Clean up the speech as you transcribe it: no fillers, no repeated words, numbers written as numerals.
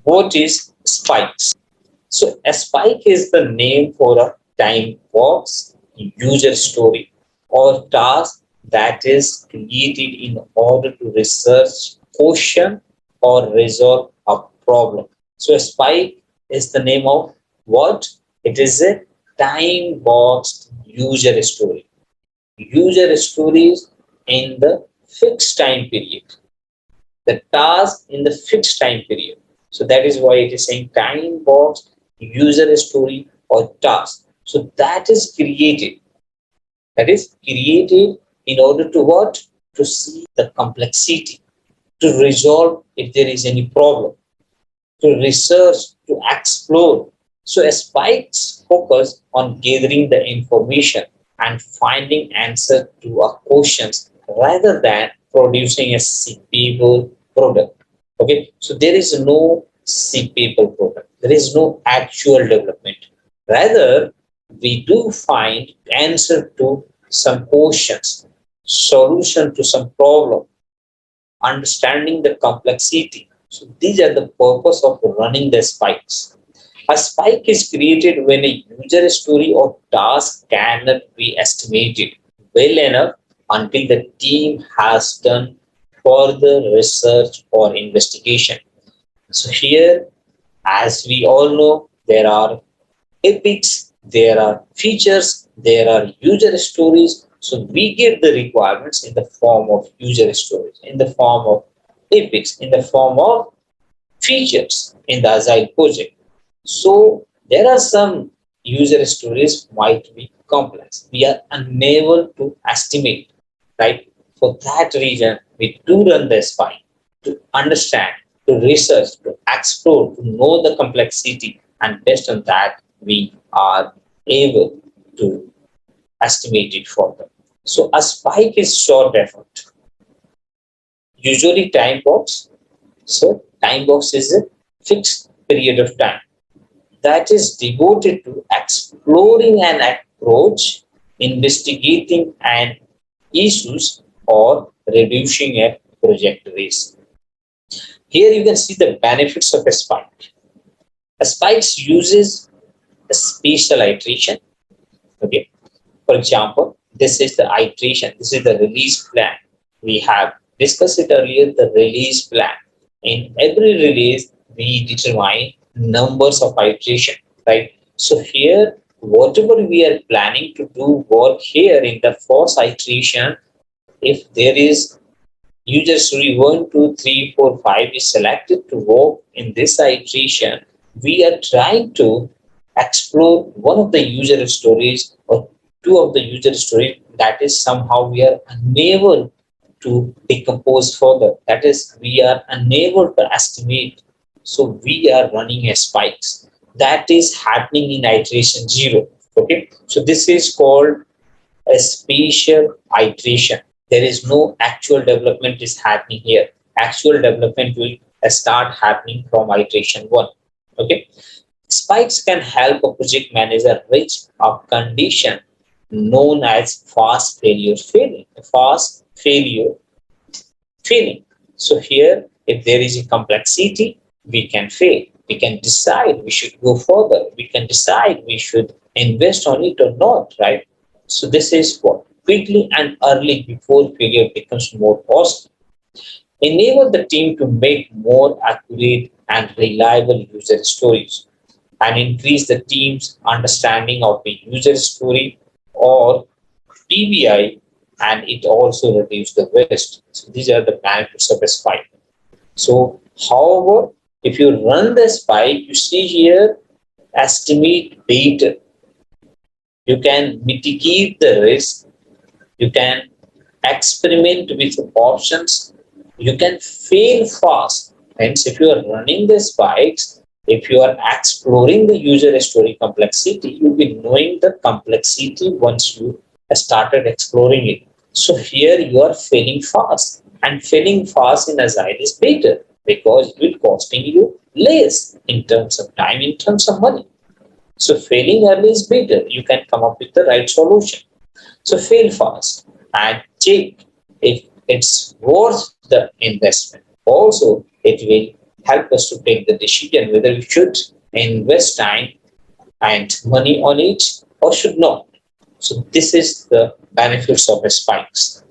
What is spikes? So a spike is the name for a time box, user story, or task that is created in order to research, question, or resolve a problem. So a spike is the name of what? It is a time boxed user story. User stories in the fixed time period, the task in the fixed time period. So that is why it is saying time box, user story, or task. So that is created. That is created in order to what? To see the complexity, to resolve if there is any problem, to research, to explore. So spikes focus on gathering the information and finding answer to our questions rather than producing a CPable product. Okay, so there is no CPable product. There is no actual development. Rather, we do find answer to some questions, solution to some problem, understanding the complexity. So these are the purpose of running the spikes. A spike is created when a user story or task cannot be estimated well enough until the team has done further research or investigation. So here, as we all know, there are epics, there are features, there are user stories. So we get the requirements in the form of user stories, in the form of epics, in the form of features in the Agile project. So there are some user stories might be complex. We are unable to estimate, right? For that reason, we do run the spy to understand, to research, to explore, to know the complexity, and based on that, we are able to estimate it further. So a spike is short effort, usually time box. So time box is a fixed period of time that is devoted to exploring an approach, investigating an issues, or reducing a project risk. Here you can see the benefits of a spike. A spike uses a spatial iteration. Okay. For example, this is the iteration, this is the release plan. We have discussed it earlier, the release plan. In every release, we determine numbers of iteration, right? So here, whatever we are planning to do work here in the first iteration, if there is user story 1, 2, 3, 4, 5 is selected to work in this iteration, we are trying to explore one of the user stories or two of the user stories that is somehow we are unable to decompose further. That is, we are unable to estimate. So we are running a spikes. That is happening in iteration 0. Okay. So this is called a spatial iteration. There is no actual development is happening here. Actual development will start happening from iteration 1. Okay. Spikes can help a project manager reach a condition known as fast failure failing. Fast failure failing. So here, if there is a complexity, we can fail. We can decide we should go further. We can decide we should invest on it or not, right? So this is what quickly and early before failure becomes more costly. Enable the team to make more accurate and reliable user stories and increase the team's understanding of the user story or PBI, and it also reduces the waste. So these are the benefits of a spike. So, however, if you run the spike, you see here estimate better. You can mitigate the risk. You can experiment with options. You can fail fast. Hence, if you are running the spikes, if you are exploring the user story complexity, you'll be knowing the complexity once you started exploring it. So here you are failing fast, and failing fast in Agile is better because it will costing you less in terms of time, in terms of money. So failing early is better. You can come up with the right solution. So fail fast and check if it's worth the investment. Also, it will help us to take the decision whether we should invest time and money on it or should not. So this is the benefits of spikes.